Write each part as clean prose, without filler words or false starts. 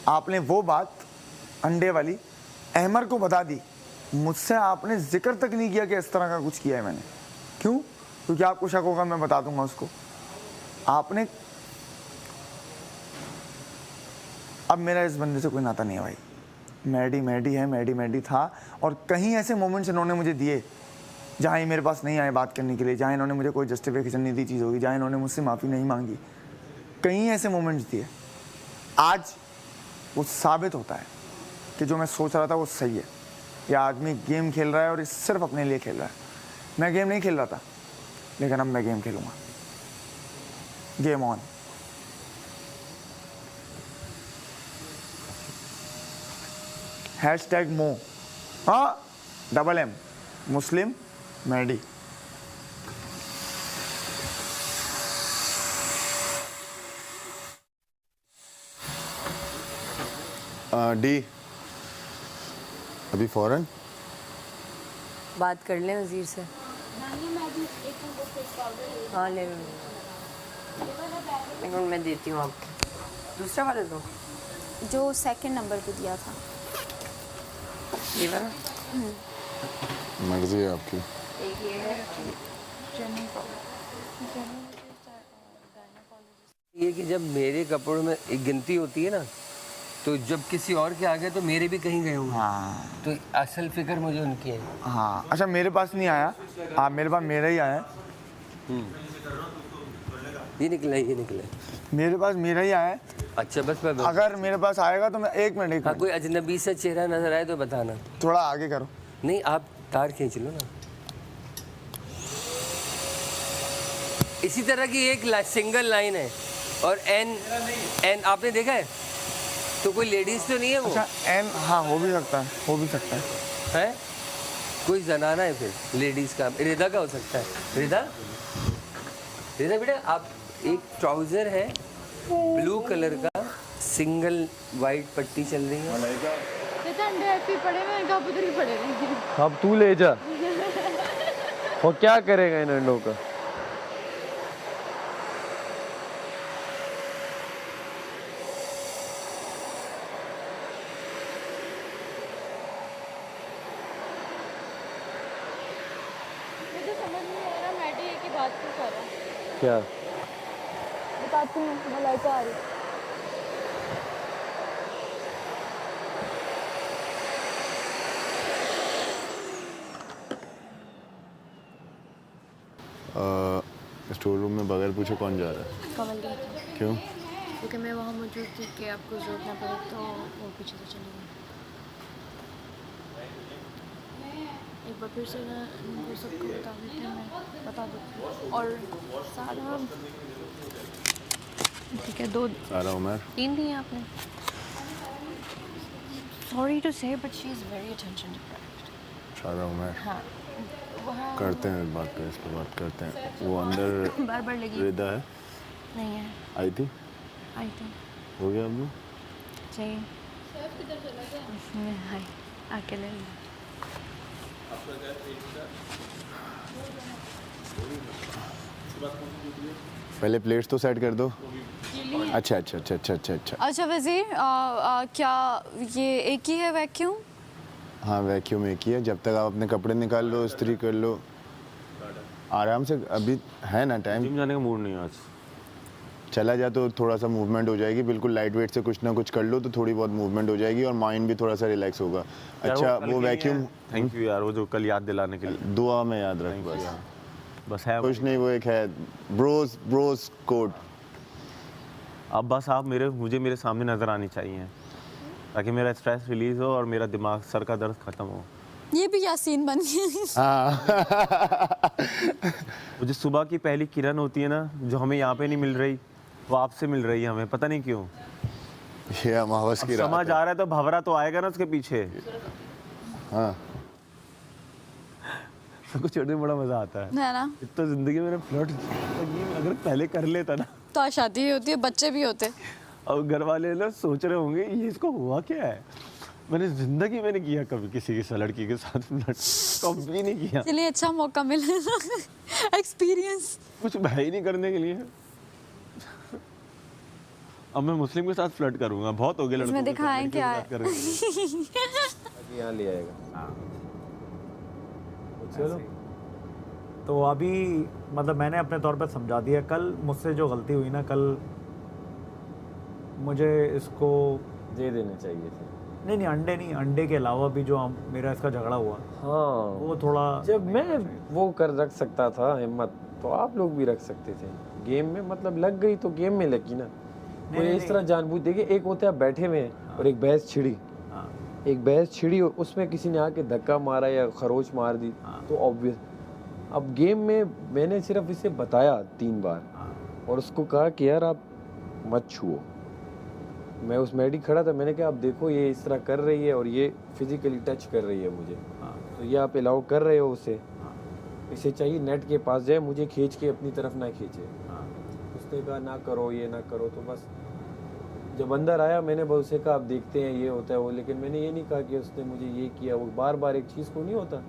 आपने वो बात अंडे वाली अहमर को बता दी, मुझसे आपने जिक्र तक नहीं किया कि इस तरह का कुछ किया है मैंने। क्यों? क्योंकि आपको शक होगा, मैं बता दूंगा उसको। आपने, अब मेरा इस बंदे से कोई नाता नहीं है भाई। मैडी मैडी है, मैडी मैडी था। और कहीं ऐसे मोमेंट्स इन्होंने मुझे दिए जहाँ ये मेरे पास नहीं आए बात करने के लिए, जहाँ इन्होंने मुझे कोई जस्टिफिकेशन नहीं दी चीज़ होगी, जहाँ इन्होंने मुझसे माफ़ी नहीं मांगी, कहीं ऐसे मोमेंट्स दिए। आज वो साबित होता है कि जो मैं सोच रहा था वो सही है। ये आदमी गेम खेल रहा है और ये सिर्फ अपने लिए खेल रहा है। मैं गेम नहीं खेल रहा था, लेकिन अब मैं गेम खेलूंगा। Game on. हैशटैग मो, हाँ, डबल M, मुस्लिम मैडी। डी, अभी फौरन बात कर लें वजीर से। हाँ ले लो, मैं देती हूँ आपको। दूसरा वाला दो जो सेकंड नंबर पे दिया था, ये वाला। मर्जी है आपकी। एक ये है, ये कि जब मेरे कपड़ों में एक गिनती होती है ना, तो जब किसी और के आ गए तो मेरे भी कहीं गए होंगे। हाँ तो असल फिक्र मुझे उनकी है। हाँ, अच्छा मेरे पास नहीं आया, आप मेरे पास मेरा ही आया। ये निकला, ये निकला। मेरे पास मेरा ही आया है। अच्छा बस मैं अगर मेरे पास आएगा तो मैं एक मिनट हाँ, कोई अजनबी सा चेहरा नजर आए तो बताना। थोड़ा आगे करो। नहीं, आप तार खींच लो ना। इसी तरह की एक सिंगल लाइन है और एन आपने देखा है? तो कोई लेडीज तो नहीं है वो? अच्छा एन, हाँ हो भी सकता है, हो भी सकता है। है कोई जनाना है फिर लेडीज का। रिदा का हो सकता है। रिदा, रिदा बेटा, आप एक ट्राउजर है ब्लू कलर का, सिंगल वाइट पट्टी चल रही है। अंडे ऐसे पड़े हुए, कब उधर ही पड़े रहेंगे। अब तू ले जा। वो क्या करेगा इन अंडों का? मुझे समझ नहीं आ रहा मैडी एक ही बात क्यों कर रहा है। क्या? बताती हूँ, मलाइका आ रही। स्टोर रूम में बगैर पूछे कौन जा रहा है? कमल गई थी क्यों? क्योंकि मैं वहाँ मौजूद थी कि आपको जरूरत ना पड़े, तो वो पीछे से चली गई। एक बार फिर से ना इनको सबको बता देते हैं, मैं बता देती हूँ। और सारा ठीक है, दो सारा उमर, तीन दी हैं आपने। सॉरी टू से but she is very attention deprived. सारा उमर। हाँ, वहाँ करते हैं इस बात पे, इस पे बात करते हैं। वो अंदर बार बार लगी रिदा है? नहीं है। आई थी? आई थी हो गया अब? चाहिए हाय आके ले लो। पहले प्लेट्स तो सेट कर दो। अच्छा अच्छा अच्छा अच्छा अच्छा अच्छा। अच्छा वज़ीर, क्या ये एक ही है वैक्यूम? हाँ वैक्यूम एक ही है। जब तक आप अपने कपड़े निकाल लो, इस्त्री कर लो आराम से। अभी है ना टाइम। जिम जाने का मूड नहीं है आज। चला जा तो थोड़ा सा मूवमेंट हो जाएगी। बिल्कुल लाइट वेट से कुछ ना कुछ कर लो तो थोड़ी बहुत मूवमेंट हो जाएगी और माइंड भी थोड़ा सा रिलैक्स होगा। अच्छा वो वैक्यूम, थैंक यू यार, वो जो कल याद दिलाने के लिए। दुआ में याद रख बस। बस है कुछ नहीं, वो एक है ब्रोस कोड। अब बस आप मुझे मेरे सामने नजर आनी चाहिए ताकि मेरा स्ट्रेस रिलीज हो और मेरा दिमाग, सर का दर्द खत्म हो। ये भी यासीन बन गया। हाँ वो जो सुबह की पहली किरण होती है ना, जो हमें यहाँ पे नहीं मिल रही, वो आपसे मिल रही है हमें, पता नहीं क्यों। ये अमावस की रात समझ आ रहा है तो भंवरा तो आएगा ना उसके पीछे। हाँ सबको छोड़ने में बड़ा मजा आता है ना। इतना जिंदगी में फ्लर्ट अगर पहले कर लेता ना तो शादी होती है, बच्चे भी होते। और घर वाले ना सोच रहे होंगे ये इसको हुआ क्या है। मैंने जिंदगी में नहीं किया कभी किसी की लड़की के साथ फ्लर्ट, कभी नहीं किया। चलिए अच्छा मौका मिला एक्सपीरियंस। कुछ भाई नहीं करने के लिए। अब मैं मुस्लिम के साथ फ्लर्ट करूंगा, बहुत हो गया लड़कों इसमें के साथ, दिखाएं लड़कियों क्या के साथ कर रहे हैं। यहाँ ले आएगा। चलो तो अभी मतलब मैंने अपने तौर पर समझा दिया। कल मुझसे जो गलती हुई ना, कल मुझे इसको दे देने चाहिए थे। नहीं अंडे नहीं, अंडे के अलावा भी जो मेरा इसका झगड़ा हुआ हाँ, वो थोड़ा, जब मैं वो कर रख सकता था हिम्मत, तो आप लोग भी रख सकते थे। गेम में मतलब लग गई तो गेम में लगी ना। कोई इस तरह जानबूझ, देखिए एक होता है बैठे हुए हैं और एक भैंस छिड़ी, हाँ, एक भैंस छिड़ी और उसमें किसी ने आके धक्का मारा या खरोच मार दी तो ऑब्वियस। अब गेम में मैंने सिर्फ इसे बताया 3 बार और उसको कहा कि यार आप मत छुओ। मैं उस मेडी खड़ा था, मैंने कहा आप देखो ये इस तरह कर रही है और ये फिजिकली टच कर रही है मुझे, तो ये आप अलाउ कर रहे हो उसे। इसे चाहिए नेट के पास जाए, मुझे खींच के अपनी तरफ ना खींचे। उसने कहा ना करो, ये ना करो। तो बस जब अंदर आया मैंने बस उसे कहा आप देखते हैं ये होता है वो, लेकिन मैंने ये नहीं कहा कि उसने मुझे ये किया वो। बार बार एक चीज़ को नहीं होता,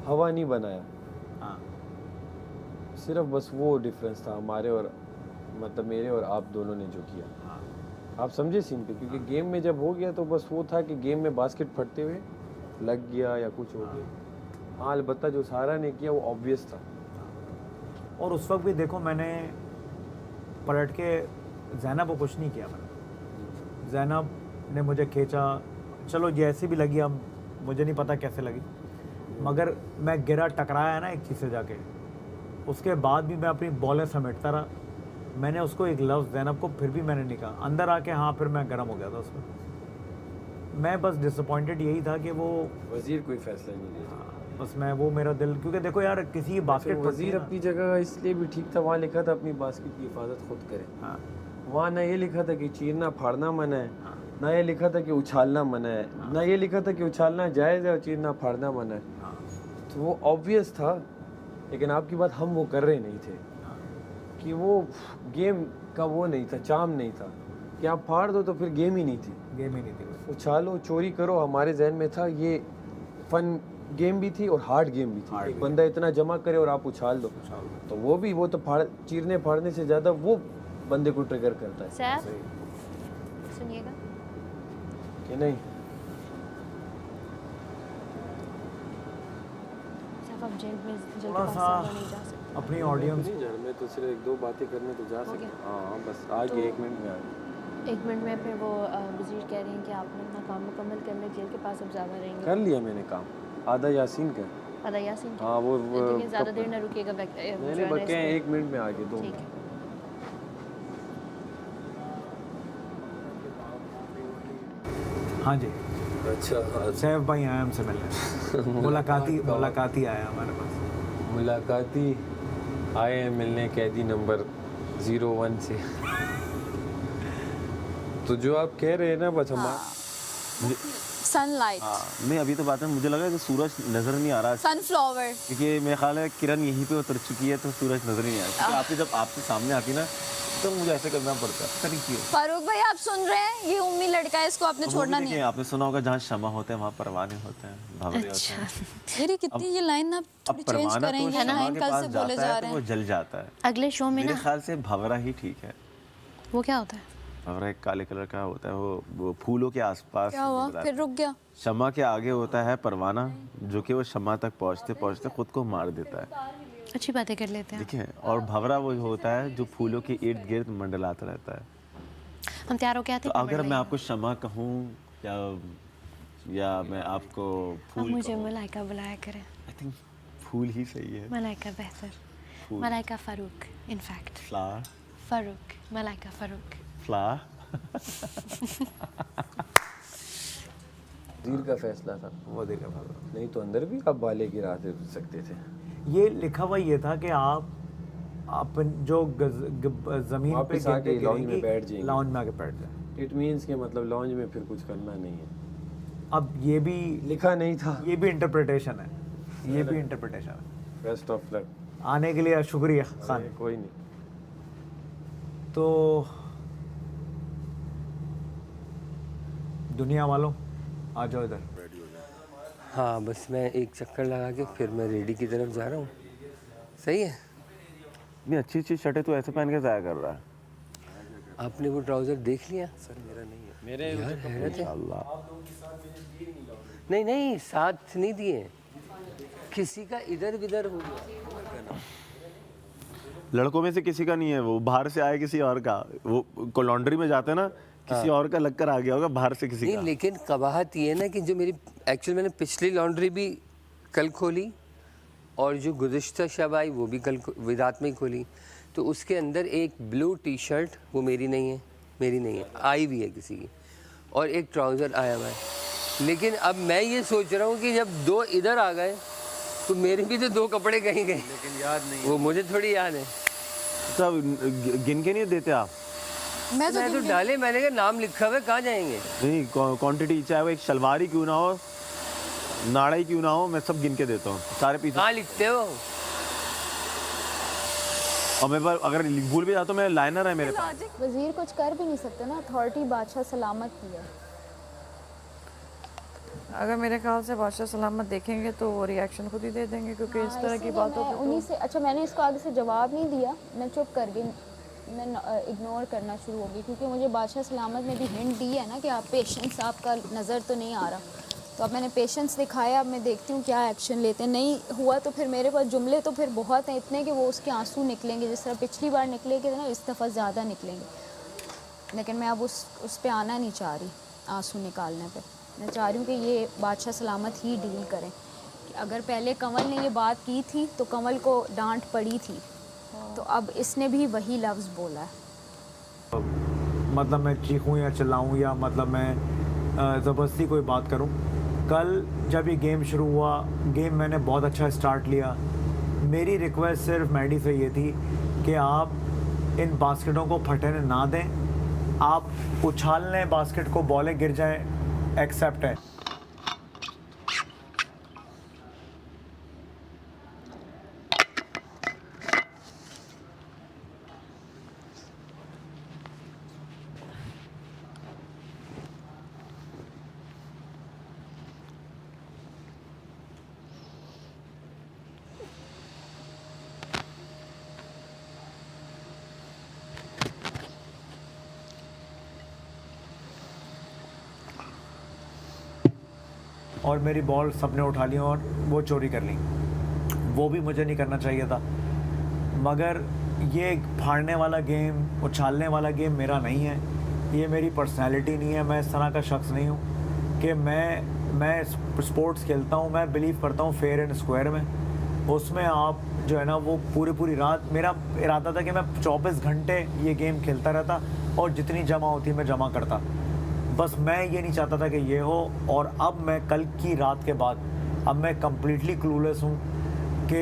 हवा नहीं बनाया। सिर्फ बस वो डिफरेंस था हमारे और मतलब मेरे और आप दोनों ने जो किया। आप समझे सीन पे, क्योंकि गेम में जब हो गया तो बस वो था कि गेम में बास्केट फटते हुए लग गया या कुछ हो गया। हाँ अलबत्ता जो सारा ने किया वो ऑब्वियस था। और उस वक्त भी देखो मैंने पलट के जैनब को कुछ नहीं किया। मैंने जैनब ने मुझे खींचा, चलो जैसी भी लगी, अब मुझे नहीं पता कैसे लगी, मगर मैं गिरा टकराया ना एक चीज़ से जाके, उसके बाद भी मैं अपनी बॉलें समेटता रहा। मैंने उसको एक लफ्ज़ जैनब को फिर भी मैंने नहीं कहा। अंदर आके हाँ फिर मैं गर्म हो गया था उसमें। मैं बस डिसअपॉइंटेड यही था कि वो वजीर कोई फैसला नहीं लिया। बस मैं वो मेरा दिल, क्योंकि देखो यार किसी की बास्केट वजीर अपनी जगह इसलिए भी ठीक था, वहाँ लिखा था अपनी बास्केट की हिफाजत खुद करे। हाँ, वहाँ ना ये लिखा था कि चीरना फाड़ना मना है, ना ये लिखा था कि उछालना मना है, ना ये लिखा था कि उछालना जायज़ है और चीरना फाड़ना मना है। तो वो ऑब्वियस था, लेकिन आपकी बात हम वो कर रहे नहीं थे कि वो गेम का वो नहीं था, चाम नहीं था कि आप फाड़ दो तो फिर गेम ही नहीं थी। गेम ही नहीं थी। उछालो चोरी करो हमारे जहन में था, ये फन गेम भी थी और हार्ड गेम भी थी। एक बंदा इतना जमा करे और आप उछाल दो तो वो भी, वो तो चीरने फाड़ने से ज़्यादा वो बंदे को ट्रिगर करता है। सैफ सुनिएगा, कि नहीं? सैफ आप जेल में जेल के थोड़ा पास सा ज्यादा नहीं जा सकते। अपनी ऑडियंस नहीं जाना, मैं तो सिर्फ 1-2 बातें करने तो जा सकता हूँ। हाँ बस आगे 1 मिनट में आगे। 1 मिनट में फिर वो वजीर कह रहे हैं कि आपने अपना काम मुकम्मल कर लिया, जेल के पास अब ज़्यादा रहेंगे। कर लिया मैंने काम, आधा यासीन का। आधा यासीन का? हाँ वो ठीक है, ज़्यादा देर ना रुकिएगा। मैंने बके हैं 1 मिनट में आगे 2 ठीक मिनट। है। हाँ जी, अच्छा सैफ भाई आए हमसे मिलने। मुलाकाती आया हमारे पास। मुलाकाती आए हैं मिलने कैदी नंबर 01 से। तो जो आप कह रहे हैं ना बस हमारा सनलाइट, नहीं अभी तो बात है, मुझे लगा कि सूरज नजर नहीं आ रहा है, सनफ्लावर। क्योंकि मेरे ख्याल है किरण यहीं पे उतर चुकी है तो सूरज नजर ही नहीं आया। क्योंकि आपकी जब आपके सामने आती ना तो मुझे ऐसे करना पड़ता है, पता नहीं क्यों। फारूक भाई आप सुन रहे हैं, ये उम्मी लड़का है, इसको आपने तो वो छोड़ना भी नहीं देखिए, है। आपने सुना होगा जहाँ शमा होते हैं वहाँ परवाने होते हैं, भंवरे होते हैं। यार ये कितनी ये लाइन आप अब थोड़ी चेंज परवाना तो करेंगे ना, शमा इन के कल पास से बोले जाता जा है रहे तो वो हैं। जल जाता है। अगले शो में मेरे ना ख्याल से भंवरा ही ठीक है। वो क्या होता है? भंवरा एक काले कलर का होता है, वो फूलों के आसपास क्या हुआ नजर आता फिर है। रुक गया? शमा के आगे होता है परवाना, जो कि वो शमा तक पहुँचते पहुँचते खुद को मार देता है। अच्छी बातें कर लेते हैं। देखिए, और भंवरा वो होता है जो फूलों के इर्द गिर्द मंडलाता रहता है। हम तैयार हो क्या थे? तो अगर मैं आपको शमा कहूँ या मैं आपको आप फूल मुझे मलाइका बुलाया करें। आई थिंक फूल ही सही है। मलाइका बेहतर, फूल। Malaika Farooq, in fact flower, Farooq, Malaika Farooq. Flower. वजीर का फैसला था, वो देखा था। नहीं तो अंदर भी आप बाले गिरा सकते थे। ये लिखा हुआ ये था कि आप जो जमीन पे वापस आके गिरते लाउंज में गिरेंगी, बैठ जाएंगे। लाउंज में आके बैठ जाए। इट मीन्स के मतलब लॉन्ज में फिर कुछ करना नहीं है। अब ये भी लिखा नहीं था। ये भी इंटरप्रिटेशन है, ये भी इंटरप्रिटेशन है। Best of luck. आने के लिए शुक्रिया खान। कोई नहीं। तो दुनिया वालों आ जाओ इधर। हाँ बस मैं एक चक्कर लगा के फिर मैं रेडी की तरफ जा रहा हूँ। सही है? नहीं, अच्छी अच्छी शर्टें तो ऐसे पहन के जाया कर रहा है। आपने वो ट्राउज़र देख लिया? सर मेरा नहीं है, मेरे यार हैरत है। अल्लाह नहीं नहीं, साथ नहीं दिए, किसी का इधर विधर हो गया। लड़कों में से किसी का नहीं है, वो बाहर से आए किसी और का, वो को लॉन्ड्री में जाते हैं ना, किसी और का लगकर आ गया होगा बाहर से किसी नहीं, का। लेकिन कबाहत ये है ना कि जो मेरी एक्चुअल मैंने पिछली लॉन्ड्री भी कल खोली और जो गुज़िश्ता शब आई वो भी रात में ही खोली, तो उसके अंदर एक ब्लू टी शर्ट, वो मेरी नहीं है, आई भी है किसी की, और एक ट्राउज़र आया हुआ है। लेकिन अब मैं ये सोच रहा हूँ कि जब 2 इधर आ गए तो मेरे भी तो 2 कपड़े कहीं गए, लेकिन याद नहीं वो मुझे थोड़ी याद है। सब गिन के नहीं देते आप? मैं तो मैं तो डाले, मैंने कहा नाम लिखा हुआ है, कहाँ जाएंगे? नहीं, क्वांटिटी चाहे वो एक शलवार ही क्यों ना हो, नाड़ा ही क्यों ना हो, मैं सब गिन के देता हूँ सारे पीस। कहाँ लिखते हो? और मेरे पास अगर भूल भी जाता हूँ, मैं लाइनर है मेरे पास। वजीर कुछ कर भी नहीं सकते ना, अथॉरिटी बादशाह सलामत की है। अगर मेरे ख्याल से बादशाह सलामत देखेंगे तो वो रिएक्शन खुद ही दे देंगे, क्योंकि इस तरह की बातों मैं पे उन्हीं से, अच्छा मैंने इसको आगे से जवाब नहीं दिया, मैं चुप कर गई, मैं इग्नोर करना शुरू हो गई, क्योंकि मुझे बादशाह सलामत ने भी हिंट दी है ना कि आप पेशेंस, आपका नज़र तो नहीं आ रहा, तो अब मैंने पेशेंस दिखाया, अब मैं देखती हूँ क्या एक्शन लेते हैं। नहीं हुआ तो फिर मेरे पास जुमले तो फिर बहुत हैं, इतने कि वो उसके आंसू निकलेंगे, जिस तरह पिछली बार निकले थे ना, इस दफ़ा ज़्यादा निकलेंगे। लेकिन मैं अब उस पर आना नहीं चाह रही, आंसू निकालने पे मैं चाह रही हूँ कि ये बादशाह सलामत ही डील करें। कि अगर पहले कंवल ने ये बात की थी तो कंवल को डांट पड़ी थी, तो अब इसने भी वही लफ्ज़ बोला है। मतलब मैं चीखूं या चिल्लाऊं या मतलब मैं ज़बरदस्ती कोई बात करूं। कल जब ये गेम शुरू हुआ, गेम मैंने बहुत अच्छा स्टार्ट लिया, मेरी रिक्वेस्ट सिर्फ मैडी से ये थी कि आप इन बास्केटों को फटने ना दें, आप उछाल लें बास्केट को, बॉलें गिर जाएं, एक्सेप्ट है। और मेरी बॉल सबने उठा ली और वो चोरी कर ली, वो भी मुझे नहीं करना चाहिए था। मगर ये फाड़ने वाला गेम, उछालने वाला गेम मेरा नहीं है, ये मेरी पर्सनैलिटी नहीं है, मैं इस तरह का शख्स नहीं हूँ कि मैं स्पोर्ट्स खेलता हूँ, मैं बिलीव करता हूँ फेयर एंड स्क्वायर में। उसमें आप जो है ना, वो पूरी रात मेरा इरादा था कि मैं 24 घंटे ये गेम खेलता रहता और जितनी जमा होती मैं जमा करता। बस मैं ये नहीं चाहता था कि ये हो। और अब मैं कल की रात के बाद अब मैं कम्प्लीटली क्लूलेस हूँ कि